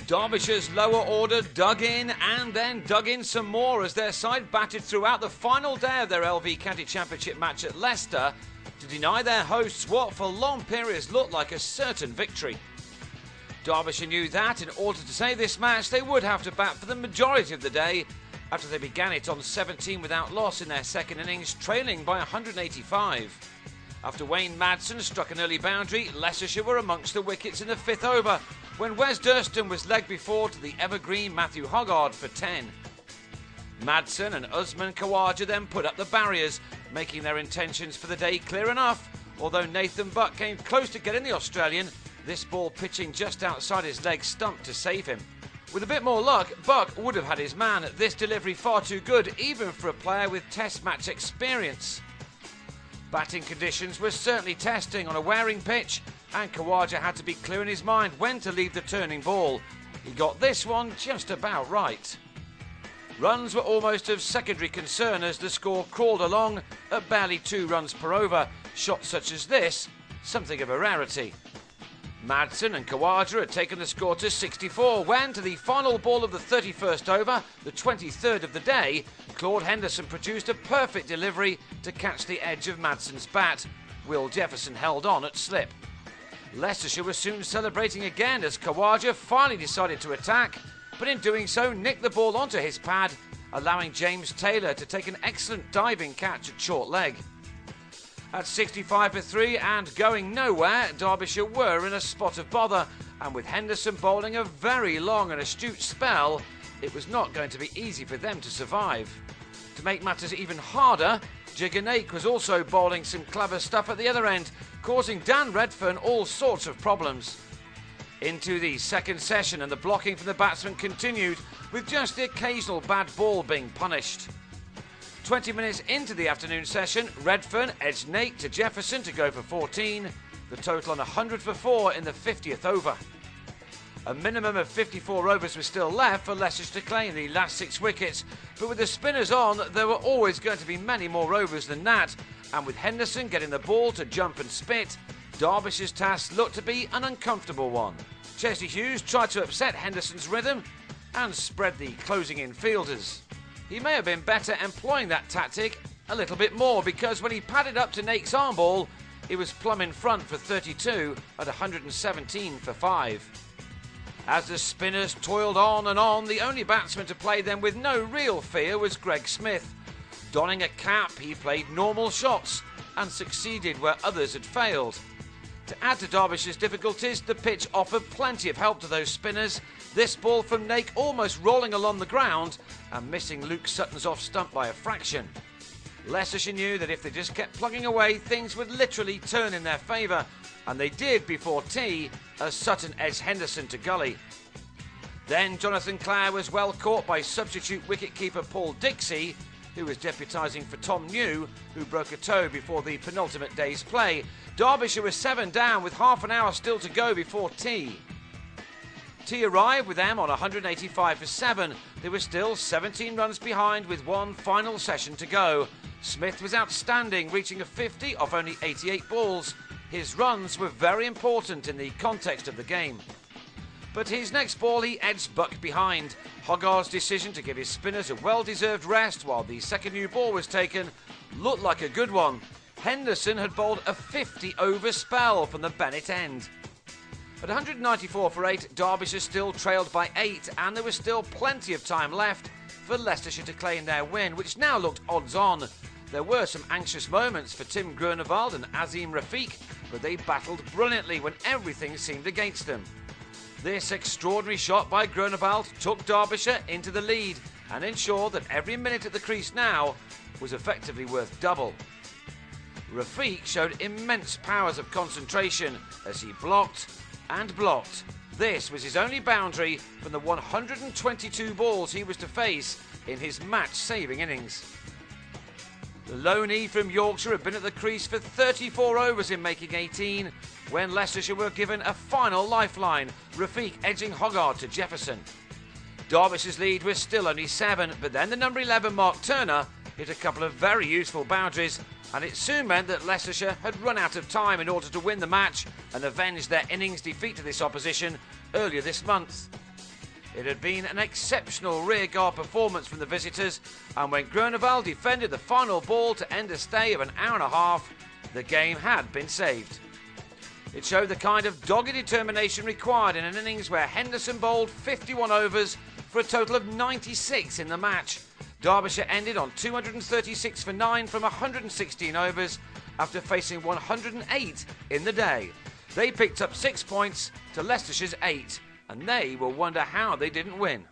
Derbyshire's lower order dug in and then dug in some more as their side batted throughout the final day of their LV County Championship match at Leicester to deny their hosts what for long periods looked like a certain victory. Derbyshire knew that in order to save this match they would have to bat for the majority of the day after they began it on 17 without loss in their second innings, trailing by 185. After Wayne Madsen struck an early boundary, Leicestershire were amongst the wickets in the fifth over when Wes Durston was legged before to the evergreen Matthew Hoggard for 10. Madsen and Usman Khawaja then put up the barriers, making their intentions for the day clear enough, although Nathan Buck came close to getting the Australian, this ball pitching just outside his leg stump to save him. With a bit more luck, Buck would have had his man, this delivery far too good even for a player with test match experience. Batting conditions were certainly testing on a wearing pitch, and Khawaja had to be clear in his mind when to leave the turning ball. He got this one just about right. Runs were almost of secondary concern as the score crawled along at barely 2 runs per over. Shots such as this, something of a rarity. Madsen and Khawaja had taken the score to 64 when, to the final ball of the 31st over, the 23rd of the day, Claude Henderson produced a perfect delivery to catch the edge of Madsen's bat. Will Jefferson held on at slip. Leicestershire was soon celebrating again as Khawaja finally decided to attack, but in doing so nicked the ball onto his pad, allowing James Taylor to take an excellent diving catch at short leg. At 65 for 3 and going nowhere, Derbyshire were in a spot of bother, and with Henderson bowling a very long and astute spell, it was not going to be easy for them to survive. To make matters even harder, Jigganake was also bowling some clever stuff at the other end, causing Dan Redfern all sorts of problems. Into the second session, and the blocking from the batsmen continued, with just the occasional bad ball being punished. 20 minutes into the afternoon session, Redfern edged Nate to Jefferson to go for 14, the total on 100 for 4 in the 50th over. A minimum of 54 overs was still left for Leicestershire to claim the last 6 wickets, but with the spinners on, there were always going to be many more overs than that, and with Henderson getting the ball to jump and spit, Derbyshire's task looked to be an uncomfortable one. Chesley Hughes tried to upset Henderson's rhythm and spread the closing in fielders. He may have been better employing that tactic a little bit more, because when he padded up to Nate's arm ball, he was plumb in front for 32 at 117 for 5. As the spinners toiled on and on, the only batsman to play them with no real fear was Greg Smith. Donning a cap, he played normal shots and succeeded where others had failed. To add to Derbyshire's difficulties, the pitch offered plenty of help to those spinners. This ball from Nake almost rolling along the ground and missing Luke Sutton's off stump by a fraction. Leicestershire knew that if they just kept plugging away, things would literally turn in their favour, and they did before tea as Sutton edged Henderson to gully. Then Jonathan Clare was well caught by substitute wicketkeeper Paul Dixie, who was deputising for Tom New, who broke a toe before the penultimate day's play. Derbyshire was 7 down with half an hour still to go before tea. Tea arrived with them on 185 for 7. They were still 17 runs behind with one final session to go. Smith was outstanding, reaching a 50 off only 88 balls. His runs were very important in the context of the game. But his next ball he edged Buck behind. Hoggard's decision to give his spinners a well-deserved rest while the second new ball was taken looked like a good one. Henderson had bowled a 50-over spell from the Bennett end. At 194 for 8, Derbyshire still trailed by 8, and there was still plenty of time left for Leicestershire to claim their win, which now looked odds-on. There were some anxious moments for Tim Groenewald and Azim Rafiq, but they battled brilliantly when everything seemed against them. This extraordinary shot by Groenewald took Derbyshire into the lead and ensured that every minute at the crease now was effectively worth double. Rafiq showed immense powers of concentration as he blocked and blocked. This was his only boundary from the 122 balls he was to face in his match-saving innings. The loanee from Yorkshire had been at the crease for 34 overs in making 18 when Leicestershire were given a final lifeline, Rafiq edging Hoggard to Jefferson. Derbyshire's lead was still only 7, but then the number 11 Mark Turner hit a couple of very useful boundaries, and it soon meant that Leicestershire had run out of time in order to win the match and avenge their innings defeat to this opposition earlier this month. It had been an exceptional rearguard performance from the visitors, and when Groeneval defended the final ball to end a stay of an hour and a half, the game had been saved. It showed the kind of dogged determination required in an innings where Henderson bowled 51 overs for a total of 96 in the match. Derbyshire ended on 236 for 9 from 116 overs after facing 108 in the day. They picked up 6 points to Leicestershire's 8, and they will wonder how they didn't win.